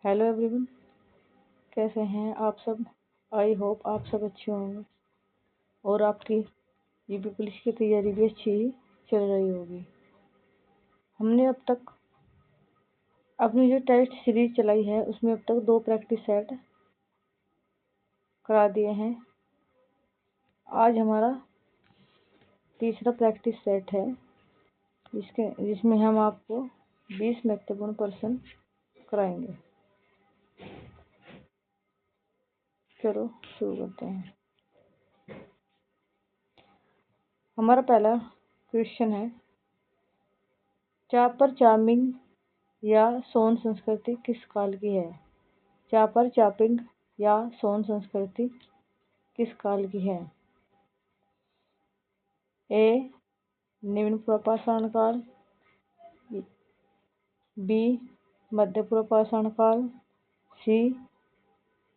Hello everyone, कैसे हैं आप सब। आई होप आप सब अच्छे होंगे और आपकी यूपी पुलिस की तैयारी भी अच्छी ही चल रही होगी। हमने अब तक अपनी जो टेस्ट सीरीज चलाई है उसमें अब तक 2 प्रैक्टिस सेट करा दिए हैं। आज हमारा तीसरा प्रैक्टिस सेट है जिसमें हम आपको 20 महत्वपूर्ण प्रश्न कराएंगे। चलो शुरू करते हैं। हमारा पहला क्वेश्चन है, चापर चार्मिंग या सोन संस्कृति किस काल की है। चापर चापिंग या सोन संस्कृति किस काल की है। ए निम्न पुरापाषाण काल, बी मध्य पुरापाषाण काल, सी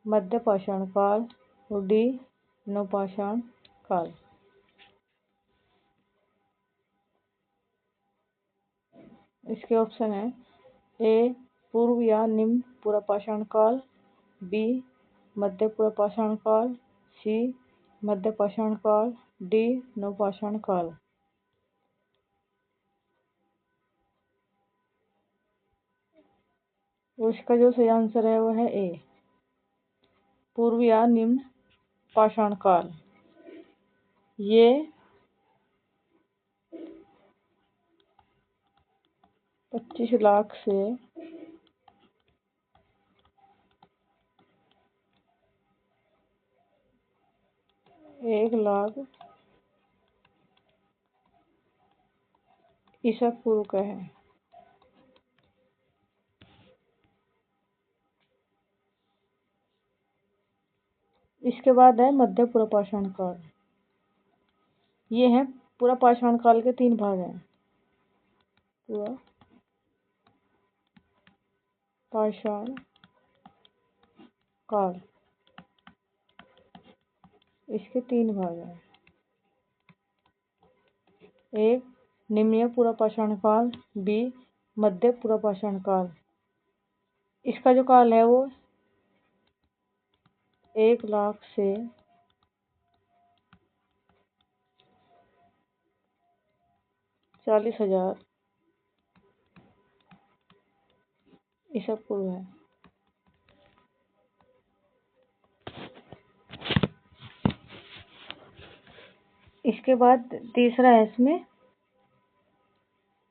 मध्य पाषाण काल और डी नवपाषाण काल। इसके ऑप्शन है ए पूर्व या निम्न पुरापाषाण काल, बी मध्य पुरापाषाण काल, सी मध्य पाषाण काल, डी नवपाषाण काल। और इसका जो सही आंसर है वो है ए पूर्व या निम्न पाषाण काल। ये 25 लाख से 1 लाख ईसा पूर्व का है। इसके बाद है मध्य पुरापाषाण काल। ये है पुरापाषाण काल के 3 भाग हैं। पुरापाषाण काल इसके 3 भाग हैं। एक निम्न पुरापाषाण काल, बी मध्य पुरापाषाण काल। इसका जो काल है वो 1 लाख से 40,000 ईसा पूर्व है। इसके बाद तीसरा है इसमें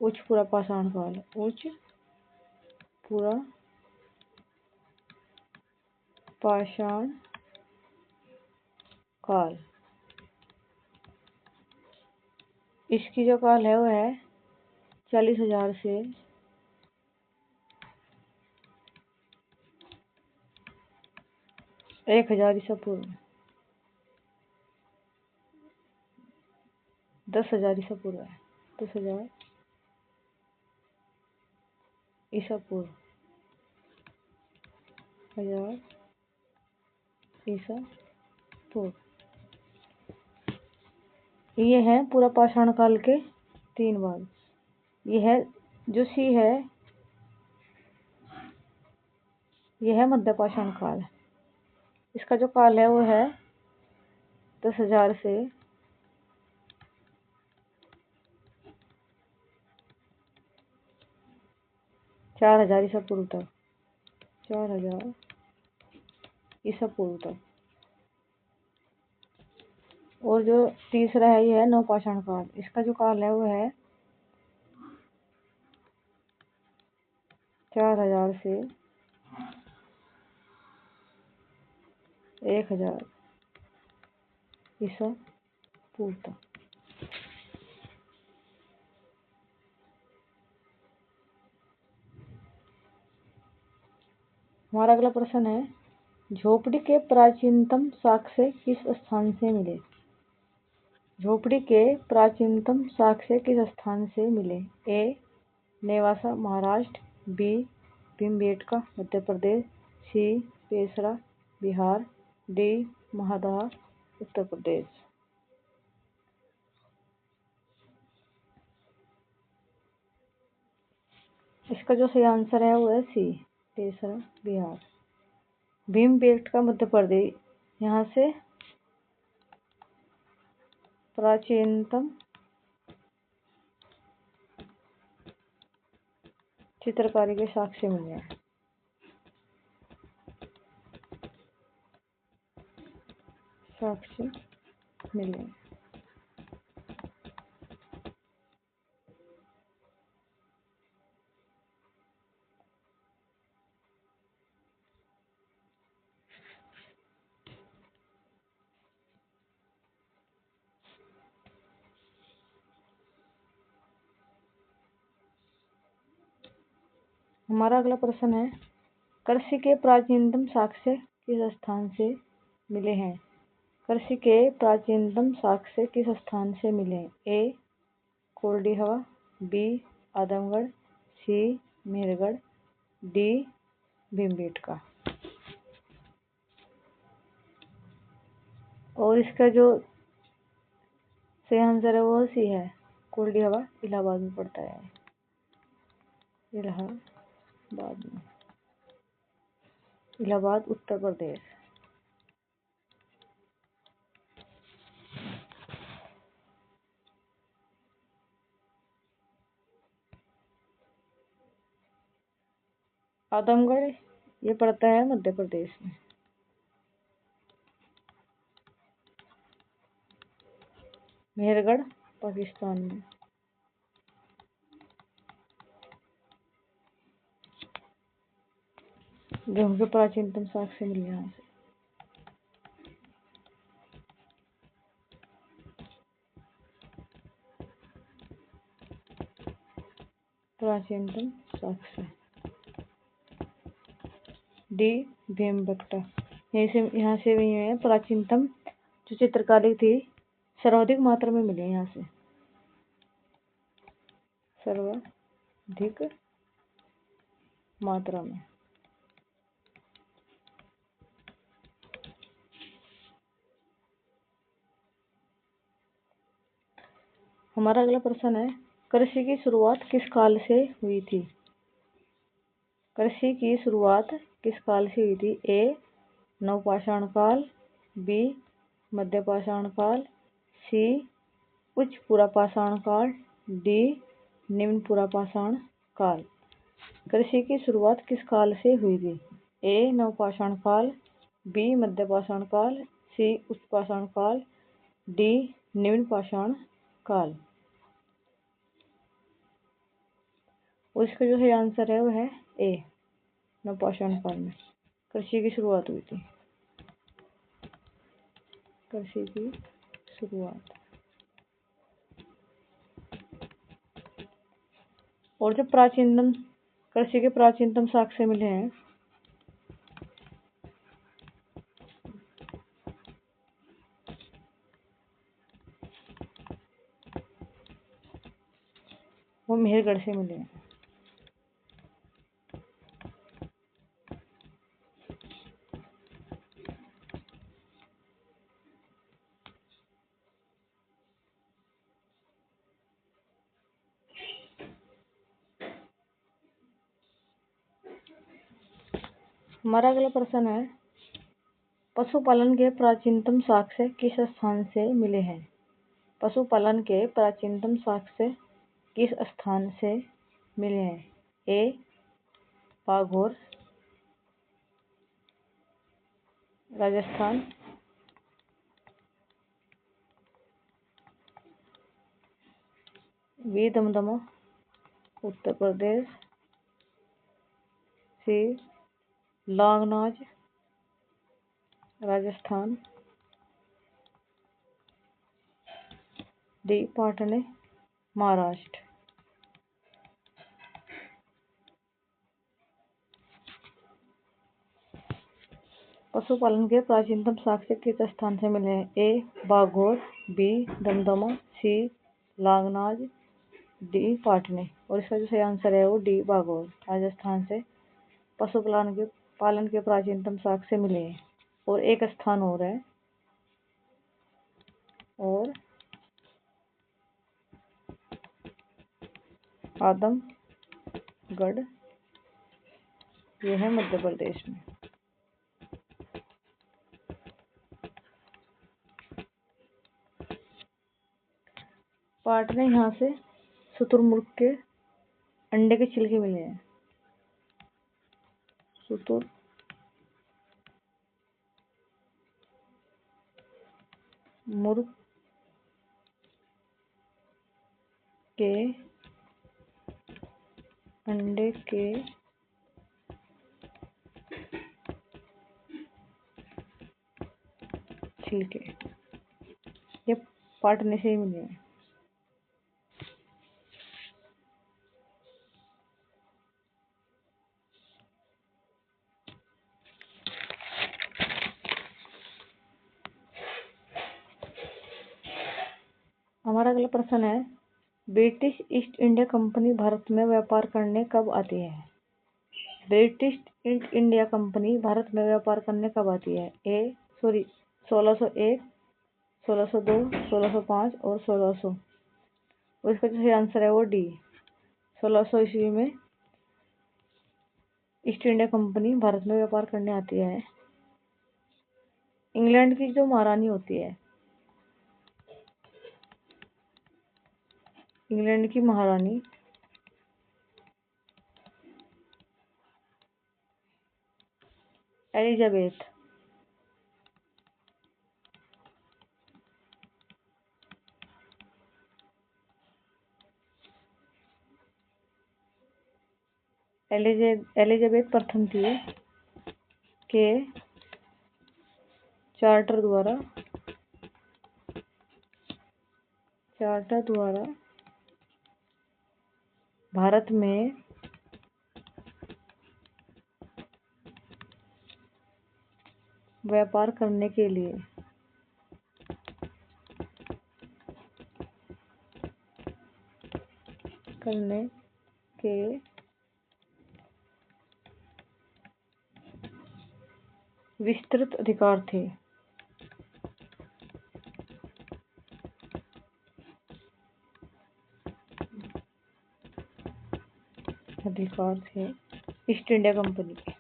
उच्च पुरापाषाण काल। उच्च पुरापाषाण काल। इसकी जो काल है वो है 40,000 से 1,000 ईसा पूर्व। 10,000 ईसा पूर्व है। 10,000 ईसा पूर्व। 1000 ईसा पूर्व। ये है पुरापाषाण काल के 3 भाग। ये है जो सी है, यह है मध्यपाषाण काल। इसका जो काल है वो है 10,000 से 4,000 ईसा पूर्व तक। 4,000 ईसा पूर्व तक। और जो तीसरा है ये है नवपाषाण काल। इसका जो काल है वो है 4,000 से 1,000 ईसा पूर्व तक। हमारा अगला प्रश्न है, झोपड़ी के प्राचीनतम साक्ष्य किस स्थान से मिले। झोपड़ी के प्राचीनतम साक्ष्य किस स्थान से मिले। ए नेवासा महाराष्ट्र, बी भीमबेटका मध्य प्रदेश, सी पेसरा बिहार, डी महादहा उत्तर प्रदेश। इसका जो सही आंसर है वो है सी तीसरा बिहार। भीमबेटका मध्य प्रदेश। यहाँ से प्राचीनतम चित्रकारी के साक्ष्य मिले हैं। साक्ष्य मिले। हमारा अगला प्रश्न है, कृषि के प्राचीनतम साक्ष्य किस स्थान से मिले हैं? कृषि के प्राचीनतम साक्ष्य किस स्थान से मिले हैं? ए कोल्डी हवा, बी आदमगढ़, सी मेहरगढ़, डी भीमबेटका। और इसका जो सही आंसर है वो सी है, कोल्डी हवा इलाहाबाद में पड़ता है। इलाहाबाद में, इलाहाबाद उत्तर प्रदेश। आदमगढ़ ये पड़ता है मध्य प्रदेश में। मेहरगढ़ पाकिस्तान में। गेहूं के प्राचीनतम साक्ष्य मिले यहाँ से। प्राचीनतम साक्ष्य डी भीमबेटका। यहाँ से भी है प्राचीनतम जो चित्रकारी थी सर्वाधिक मात्रा में मिली यहाँ से। सर्वाधिक मात्रा में। हमारा अगला प्रश्न है, कृषि की शुरुआत किस काल से हुई थी? कृषि की शुरुआत किस काल से हुई थी? ए नवपाषाण काल, बी मध्यपाषाण काल, सी उच्च पुरापाषाण काल, डी निम्न पुरापाषाण काल। कृषि की शुरुआत किस काल से हुई थी? ए नवपाषाण काल, बी मध्यपाषाण काल, सी उच्च पाषाण काल, डी निम्न पाषाण काल। और इसका जो है आंसर है वो है ए नवपाषाण काल में कृषि की शुरुआत हुई थी। कृषि की शुरुआत। और जो प्राचीनतम कृषि के प्राचीनतम साक्ष्य मिले हैं वो मेहरगढ़ से मिले हैं। हमारा अगला प्रश्न है, पशुपालन के प्राचीनतम साक्ष्य किस स्थान से मिले हैं? पशुपालन के प्राचीनतम साक्ष्य किस स्थान से मिले हैं? ए बाघोर राजस्थान, बी दमदमा उत्तर प्रदेश, सी लांगनाज राजस्थान, डी पाटने महाराष्ट्र। पशुपालन के प्राचीनतम साक्ष्य किस स्थान से मिले हैं? ए बाघोर, बी दमदमा, सी लांगनाज, डी पाटने। और इसका जो सही आंसर है वो डी बाघोर राजस्थान से पशुपालन के प्राचीनतम साक्ष्य मिले हैं। और एक स्थान और है, और आदमगढ़ यह है मध्य प्रदेश में। पाठ ने यहाँ से शुतुरमुर्ग के अंडे के छिलके मिले हैं। शुतुरमुर्ग के अंडे के छिलके, ये पाटने से ही मिले हैं। हमारा अगला प्रश्न है, British east India company Bharat में व्यापार करने कब आती है? British east India company Bharat में व्यापार करने कब आती है? 1601, 1602, 1605 और 1600। और इसका जो सही आंसर है वो डी, 1600 ईस्वी में ईस्ट इंडिया कंपनी भारत में व्यापार करने आती है। इंग्लैंड की जो महारानी होती है, इंग्लैंड की महारानी एलिजाबेथ एलिजाबेथ प्रथम थी के चार्टर द्वारा भारत में व्यापार करने के विस्तृत अधिकार थे। ईस्ट इंडिया कंपनी के।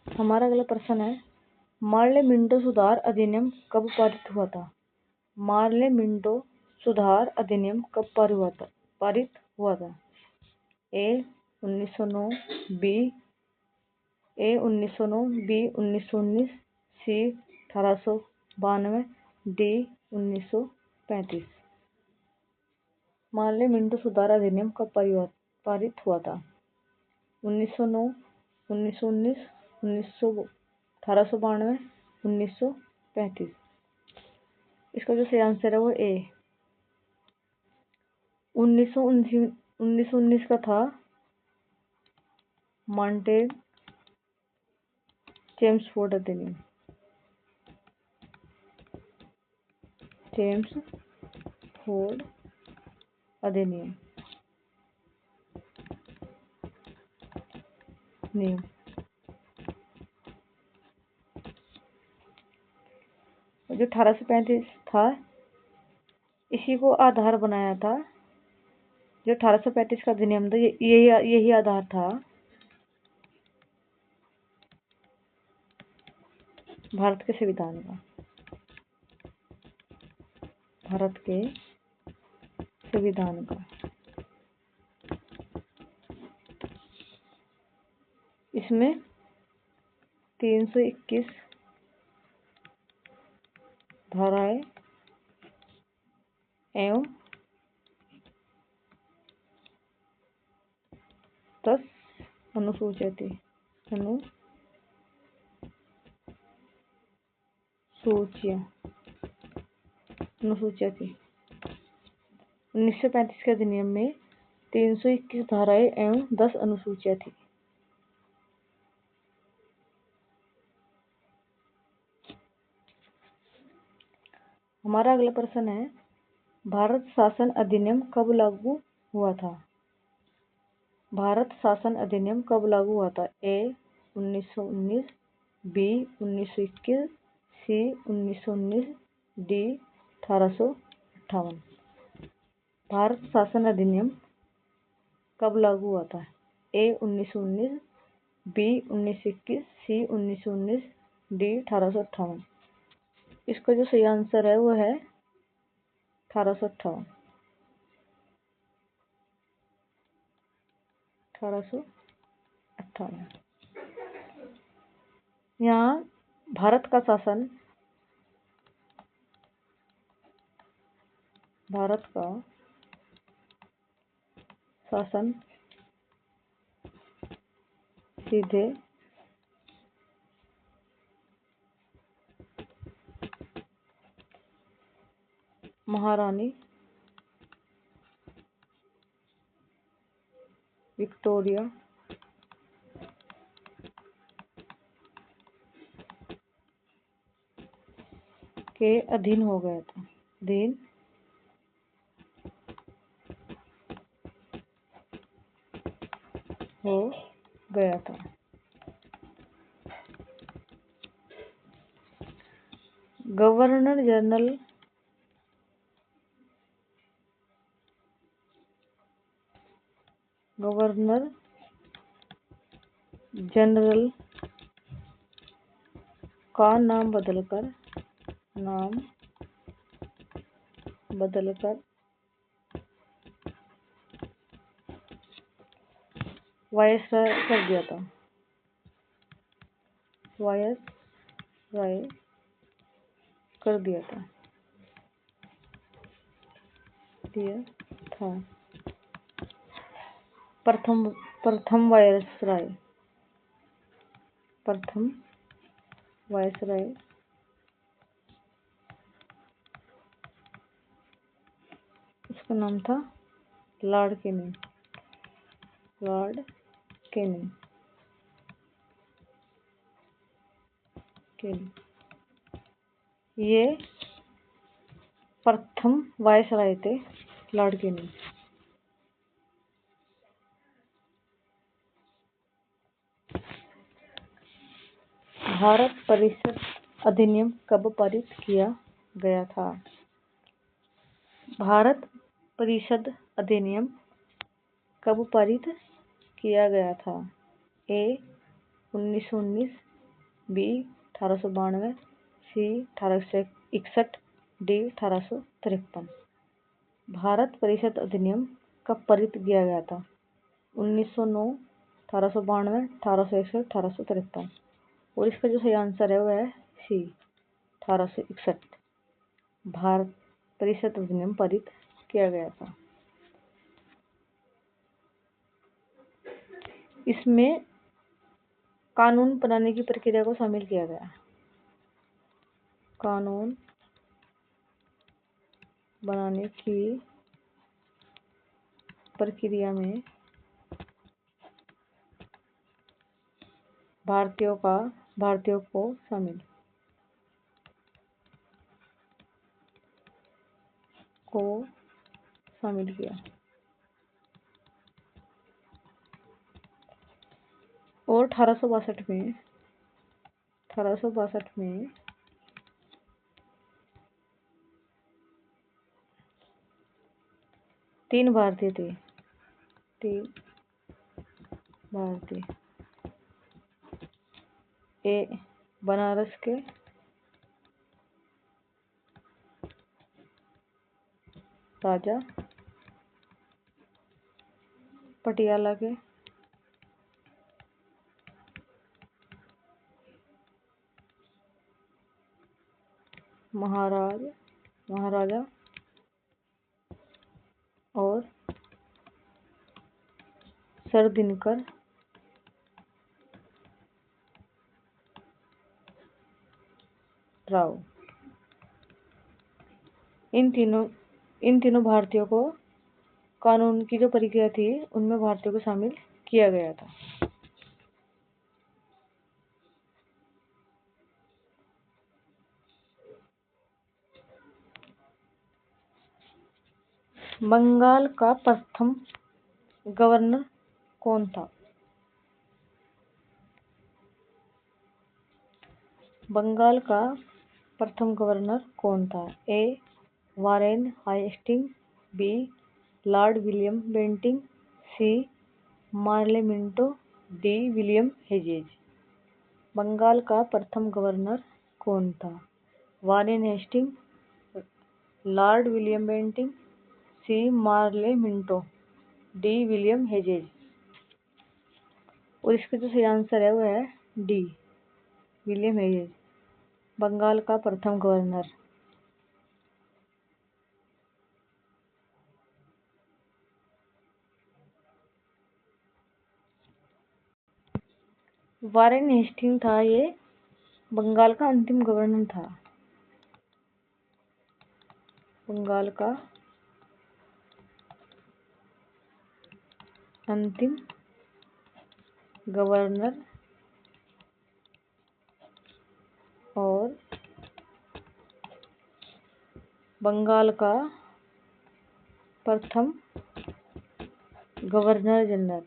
हमारा अगला प्रश्न है, मार्ले मिंटो सुधार अधिनियम कब पारित हुआ था? मार्ले मिंटो सुधार अधिनियम कब पारित हुआ था? ए 1909, बी 1909, बी 1919, सी 1892, डी 1935। मार्ले मिंटो सुधार अधिनियम कब पारित हुआ था? 1909, 1919, 1892, 1935। इसका जो सही आंसर है वो ए 1919 का था मॉन्टेग चेम्सफोर्ड अधिनियम। चेम्सफोर्ड अधिनियम नियम। जो 1835 था, इसी को आधार बनाया था। जो 1835 का अधिनियम था, यही आधार था भारत के संविधान का। भारत के संविधान का इसमें 321 धाराएं एवं 10 अनुसूचियां थी। 1935 के अधिनियम में 321 धाराएं एवं 10 अनुसूचियां थी। हमारा अगला प्रश्न है, भारत शासन अधिनियम कब लागू हुआ था? भारत शासन अधिनियम कब लागू हुआ था? ए 1919, बी 1921, सी 1919, डी 1858। भारत शासन अधिनियम कब लागू हुआ था? ए 1919, बी 1921, सी 1919, डी 1858। इसका जो सही आंसर है वो है 1858। 1858। यहाँ भारत का शासन सीधे महारानी विक्टोरिया के अधीन हो गया था। गवर्नर जनरल का नाम बदलकर वायसराय कर दिया था। प्रथम वायसराय उसका नाम था लॉर्ड कैनिंग। ये प्रथम वायसराय थे, लॉर्ड कैनिंग। भारत परिषद अधिनियम कब पारित किया गया था? भारत परिषद अधिनियम कब पारित किया गया था? ए 1919, बी 1892, सी 1861, डी 1853। भारत परिषद अधिनियम कब पारित किया गया था? 1909, 1892, 1861, 1853। और इसका जो सही आंसर है वो है सी 1861। भारत परिषद अधिनियम पारित किया गया था। इसमें कानून बनाने की प्रक्रिया को शामिल किया गया। कानून बनाने की प्रक्रिया में भारतीयों को शामिल किया। और 1862 में 3 भारतीय थे। ए बनारस के, राजा पटियाला के, महाराजा और सर दिनकर राव। इन तीनों भारतीयों को कानून की जो प्रक्रिया थी उनमें भारतीयों को शामिल किया गया था। बंगाल का प्रथम गवर्नर कौन था? बंगाल का प्रथम गवर्नर कौन था? A Warren Hastings, B Lord William Bentinck, C Morley Minto, D William Hedges. Bengal का प्रथम गवर्नर कौन था? Warren Hastings, Lord William Bentinck, C Morley Minto, D William Hedges. और इसका जो सही आंसर है वो है डी विलियम हेजेज, बंगाल का प्रथम गवर्नर। वारेन हेस्टिंग था ये बंगाल का अंतिम गवर्नर था। बंगाल का अंतिम गवर्नर और बंगाल का प्रथम governor general.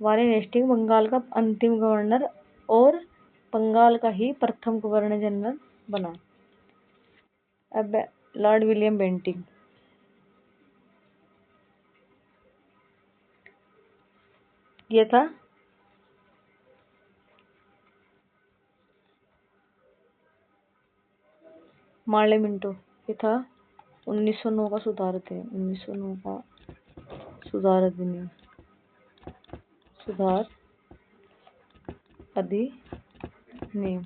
Warren Hasting Bengal का अंतिम गवर्नर और बंगाल का ही प्रथम गवर्नर जनरल बना। अब लॉर्ड विलियम बेंटिंक, ये था मार्ले मिंटो, ये था 1909 का सुधार थे, 1909 का सुधार अधिनियम, सुधार अधिनियम।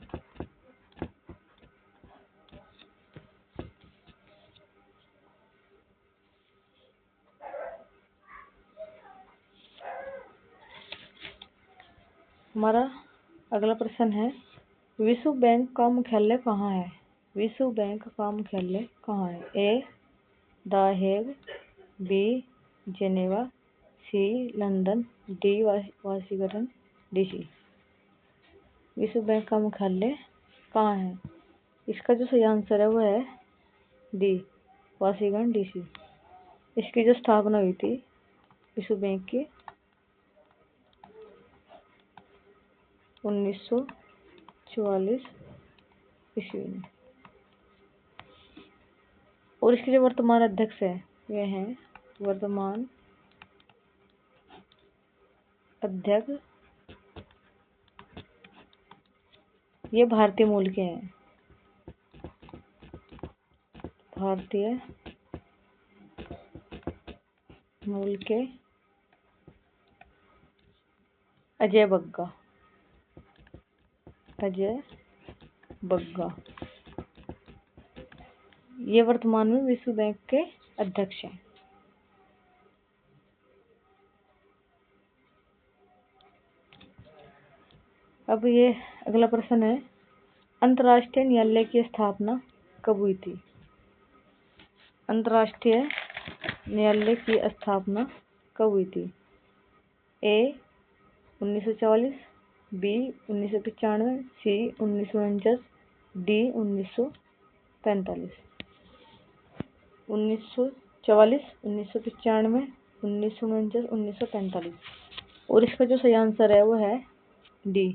हमारा अगला प्रश्न है, विश्व बैंक का मुख्यालय कहाँ है? विश्व बैंक का मुख्यालय कहाँ है? A the Hague, B Geneva, C London, D Washington DC. विश्व बैंक का मुख्यालय कहाँ है? इसका जो सही आंसर है वो है डी वाशिंगटन डीसी। इसकी जो स्थापना हुई थी विश्व बैंक की 1944 ईस्वी में। और इसके जो वर्तमान अध्यक्ष है वे हैं, वर्तमान अध्यक्ष ये भारतीय मूल के हैं, भारतीय मूल के अजय बग्गा, अजय बग्गा ये वर्तमान में विश्व बैंक के अध्यक्ष हैं। अब ये अगला प्रश्न है, अंतर्राष्ट्रीय न्यायालय की स्थापना कब हुई थी? अंतर्राष्ट्रीय न्यायालय की स्थापना कब हुई थी? ए 1944, बी 1995, सी 1949, डी 1945। 1944, 1995, 1949, 1945। और इसका जो सही आंसर है वो है डी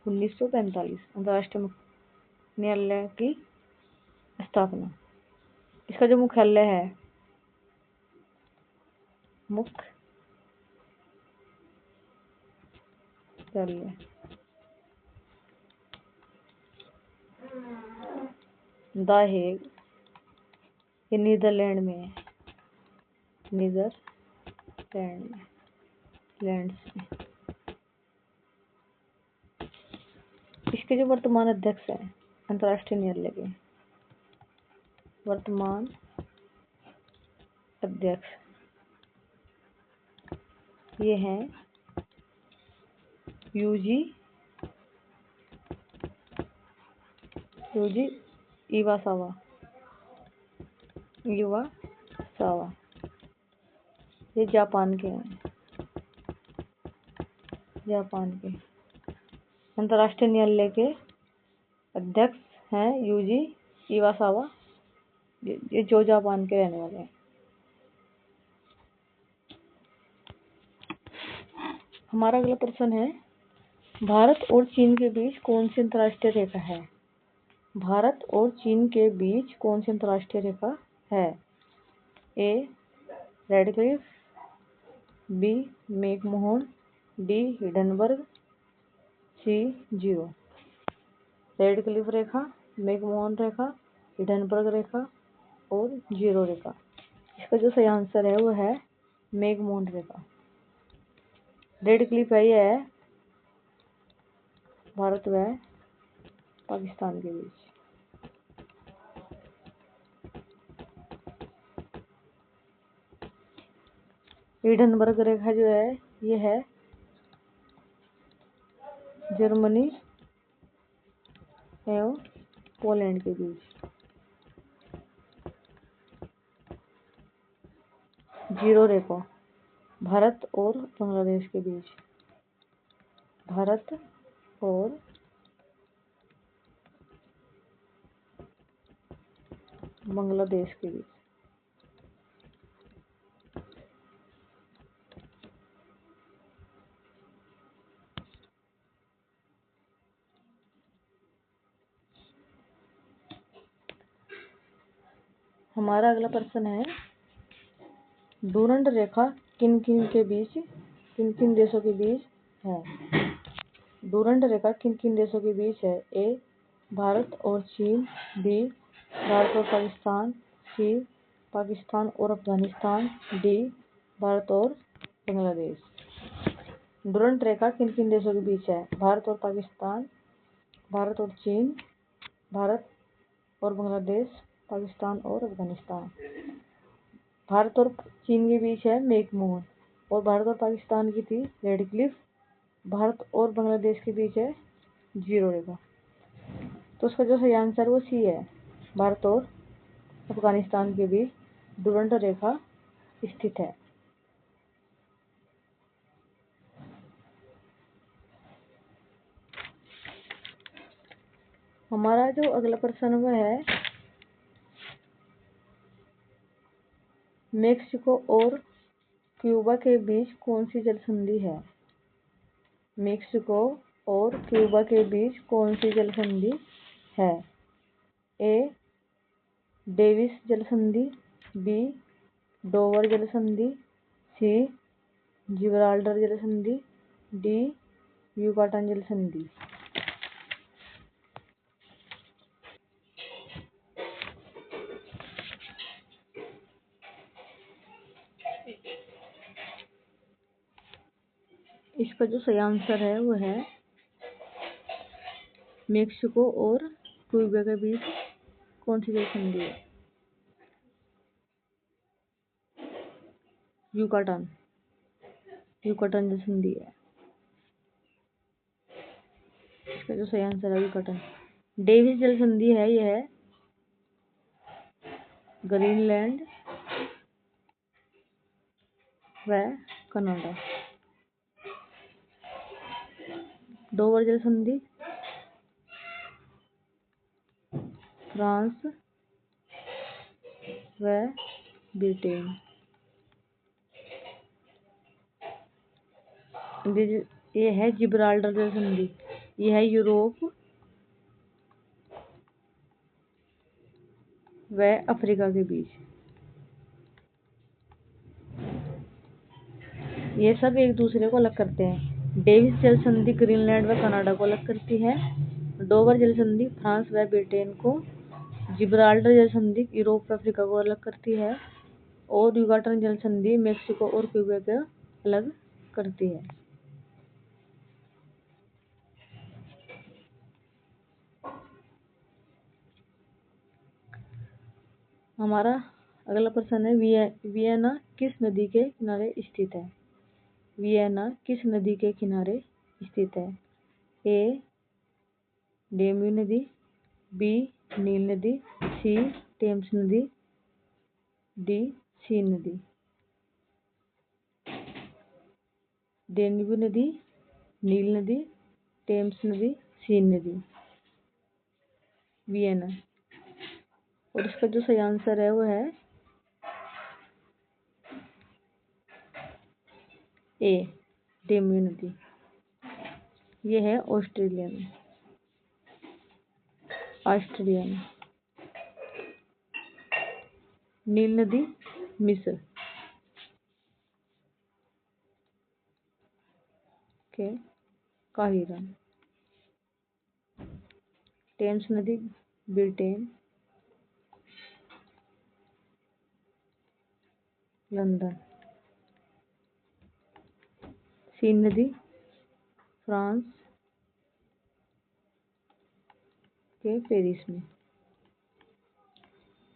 1945, अंतर्राष्ट्रीय न्यायालय की स्थापना। इसका जो मुख्यालय है द हेग, ये नीदरलैंड में है, नीदरलैंड्स में। इसके जो वर्तमान अध्यक्ष हैं अंतर्राष्ट्रीय न्यायालय के, वर्तमान अध्यक्ष ये हैं यूजी इवासावा, ये जापान के हैं, जापान के अंतर्राष्ट्रीय न्यायालय के अध्यक्ष हैं यूजी इवासावा, ये जो जापान के रहने वाले हैं। हमारा अगला प्रश्न है, भारत और चीन के बीच कौन सी अंतर्राष्ट्रीय रेखा है? भारत और चीन के बीच कौन सी अंतर्राष्ट्रीय रेखा है? A Radcliffe, B McMahon, D Hindenburg, C zero. Radcliffe रेखा, मैकमोहन रेखा, हिडनबर्ग रेखा और जीरो रेखा। इसका जो सही आंसर है वो है मैकमोहन रेखा। रेड क्लिफ है यह भारत व पाकिस्तान के बीच। हिडनबर्ग रेखा जो है ये है जर्मनी एवं पोलैंड के बीच। जीरो रेखा भारत और बांग्लादेश के बीच। भारत और बांग्लादेश के बीच। हमारा अगला प्रश्न है, डूरंड रेखा किन किन के बीच, किन किन देशों के बीच है? डूरंड रेखा किन किन देशों के बीच है? ए भारत और चीन, बी भारत और पाकिस्तान, सी पाकिस्तान और अफगानिस्तान, डी भारत और बांग्लादेश। डूरंड रेखा किन किन देशों के बीच है? भारत और पाकिस्तान, भारत और चीन, भारत और बांग्लादेश, पाकिस्तान और अफगानिस्तान। भारत और चीन के बीच है मैकमोहन और भारत और पाकिस्तान की थी रेड क्लिफ। भारत और बांग्लादेश के बीच है जीरो रेखा। तो उसका जो सही आंसर वो सी है, भारत और अफगानिस्तान के बीच डूरंड रेखा स्थित है। हमारा जो अगला प्रश्न वह है, मेक्सिको और क्यूबा के बीच कौन सी जल संधि है? मेक्सिको और क्यूबा के बीच कौन सी जल संधि है? ए डेविस जल संधि, बी डोवर जल संधि, सी जिब्राल्टर जल संधि, डी युकाटन जल संधि। इसका जो सही आंसर है वो है मेक्सिको और क्यूबा के बीच कौन सी जल संधि है? युकाटन, युकाटन जल संधि है। इसका जो सही आंसर है युकाटन। डेविस जल संधि है यह ग्रीनलैंड व कनाडा। डोवर जल संधि फ्रांस व ब्रिटेन। ये है जिब्राल्टर जल संधि, यह है यूरोप व अफ्रीका के बीच। ये सब एक दूसरे को अलग करते हैं। डेविस जल संधि ग्रीनलैंड व कनाडा को अलग करती है। डोवर जल संधि फ्रांस व ब्रिटेन को, जिब्राल्टर जल संधि यूरोप व अफ्रीका को अलग करती है और युकाटन जल संधि मेक्सिको और क्यूबा को अलग करती है। हमारा अगला प्रश्न है, वियना किस नदी के किनारे स्थित है? वियना किस नदी के किनारे स्थित है? ए डेम्यू नदी, बी नील नदी, सी टेम्स नदी, डी सीन नदी। डेन्यू नदी, नील नदी, टेम्स नदी, सीन नदी। वियना। और इसका जो सही आंसर है वो है ए डेम्यू नदी। ये है ऑस्ट्रेलिया में। ऑस्ट्रेलिया में। नील नदी मिस्र के काहिरा। टेम्स नदी ब्रिटेन लंदन। सीन नदी फ्रांस के पेरिस में।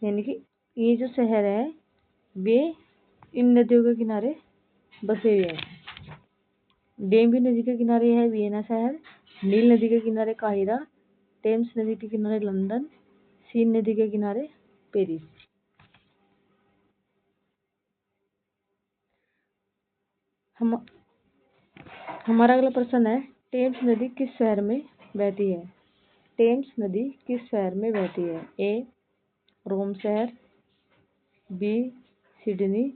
यानी कि ये जो शहर है वे इन नदियों के किनारे बसे हुए हैं। डेम्बी नदी के किनारे है वियना शहर, नील नदी के किनारे काहिरा, टेम्स नदी के किनारे लंदन, सीन नदी के किनारे पेरिस। हमारा अगला प्रश्न है टेम्स नदी किस शहर में बहती है। टेम्स नदी किस शहर में बहती है। ए रोम शहर, बी सिडनी,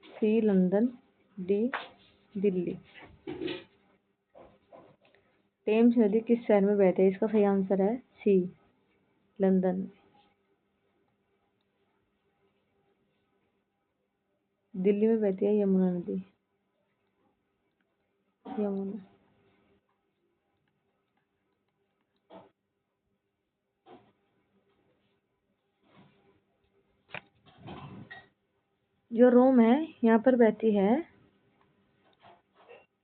सी लंदन, डी दिल्ली। टेम्स नदी किस शहर में बहती है। इसका सही आंसर है सी लंदन। दिल्ली में बहती है यमुना नदी। यमुना। जो रोम है यहाँ पर बहती है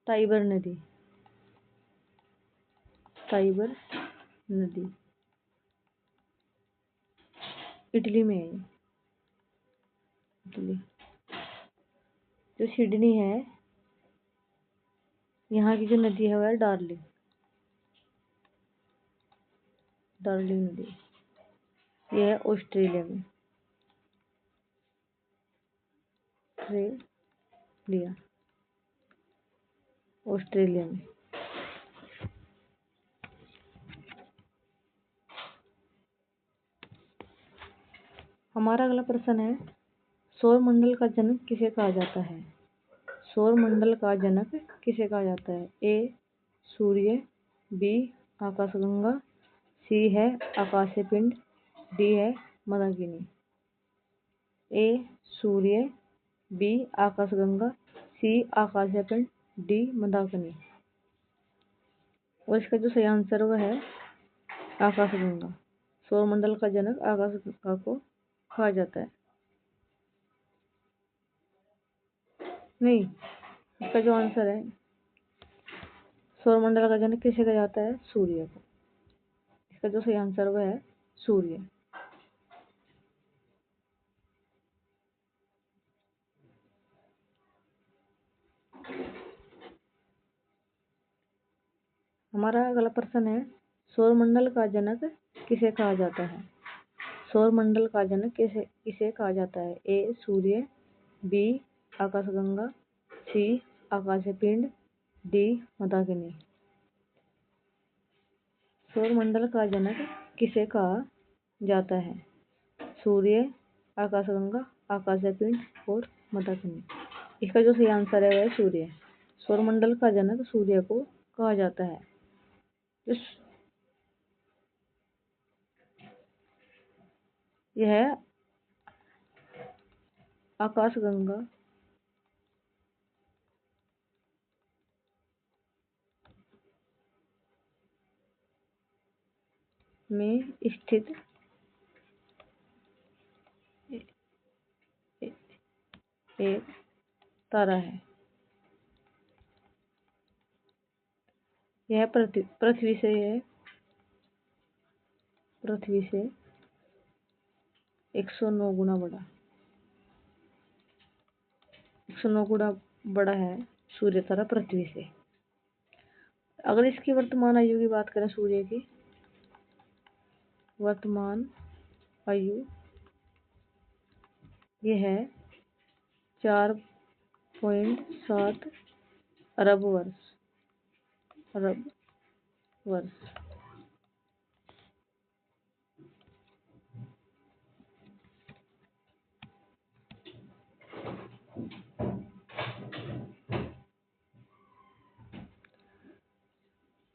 टाइबर नदी। टाइबर नदी इटली में है। इटली। जो सिडनी है यहाँ की जो नदी है वह है डार्लिंग। डार्लिंग नदी ये है ऑस्ट्रेलिया में। ऑस्ट्रेलिया में। हमारा अगला प्रश्न है सौर मंडल का जनक किसे कहा जाता है। सौर मंडल का जनक किसे कहा जाता है। ए सूर्य, बी आकाशगंगा, सी है आकाशीय पिंड, डी है मंदाकिनी। ए सूर्य, बी आकाशगंगा, सी आकाशीय पिंड, डी मंदाकिनी। और इसका जो सही आंसर वह है आकाशगंगा। सौरमंडल का जनक आकाशगंगा को कहा जाता है। नहीं, इसका जो आंसर है सौरमंडल का जनक किसे कहा जाता है। सूर्य को। इसका जो सही आंसर वह है सूर्य। हमारा अगला प्रश्न है सौरमंडल का जनक किसे कहा जाता है। सौरमंडल का जनक किसे कहा जाता है। ए सूर्य, बी आकाशगंगा, सी आकाशीय पिंड, डी मंदाकिनी। सौरमंडल का जनक किसे कहा जाता है। सूर्य, आकाशगंगा, आकाशीय पिंड और मंदाकिनी। इसका जो सही आंसर है वह सूर्य। सौरमंडल का जनक सूर्य को कहा जाता है। यह आकाशगंगा में स्थित एक तारा है। यह पृथ्वी से 109 गुना बड़ा 109 गुना बड़ा है सूर्य तारा पृथ्वी से। अगर इसकी वर्तमान आयु की बात करें सूर्य की वर्तमान आयु यह है 4.7 अरब वर्ष।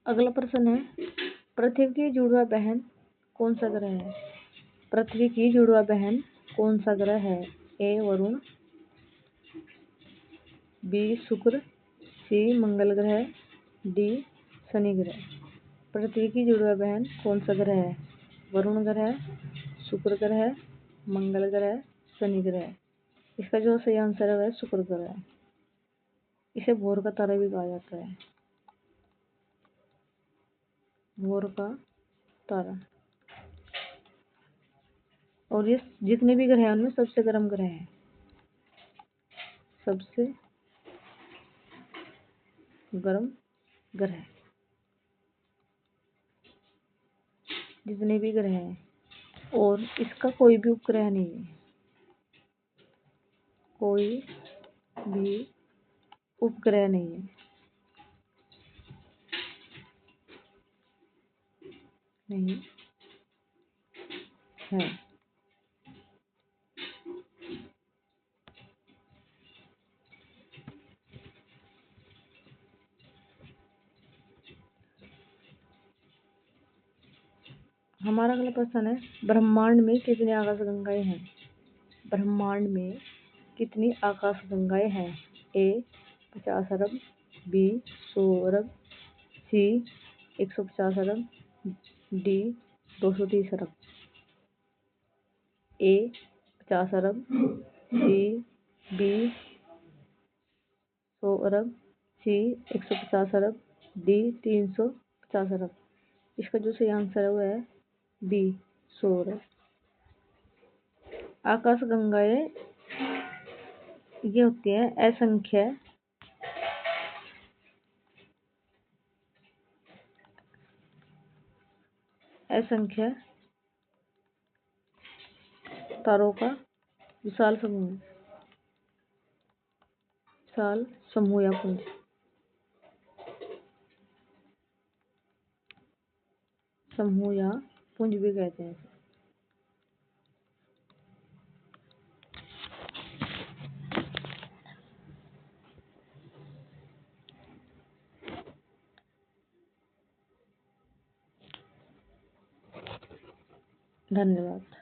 अगला प्रश्न है पृथ्वी की जुड़वा बहन कौन सा ग्रह है? पृथ्वी की जुड़वा बहन कौन सा ग्रह है? ए वरुण, बी शुक्र, सी मंगल ग्रह, डी शनि ग्रह। पृथ्वी की जुड़वा बहन कौन सा ग्रह है? वरुण ग्रह, शुक्र ग्रह, मंगल ग्रह, शनि ग्रह। इसका जो सही आंसर है वह शुक्र ग्रह। इसे भोर का तारा भी कहा जाता है। भोर का तारा। और ये जितने भी ग्रह हैं उनमें सबसे गर्म ग्रह है। सबसे गर्म ग्रह जितने भी ग्रह हैं, और इसका कोई भी उपग्रह नहीं है। कोई भी उपग्रह नहीं है। नहीं है। हमारा अगला प्रश्न है, ब्रह्मांड में कितनी आकाशगंगाएं हैं? ब्रह्मांड में कितनी आकाशगंगाएं हैं? ए 50 अरब, बी 100 अरब, सी 150 अरब, डी 230 अरब। ए 50 अरब, बी 100 अरब, सी 150 अरब, डी 350 अरब। इसका जो सही आंसर है वो है बी 100 अरब। आकाशगंगाएं ये होती है असंख्य तारों का विशाल समूह या पुंज। समूह या पुंज भी कहते हैं। धन्यवाद।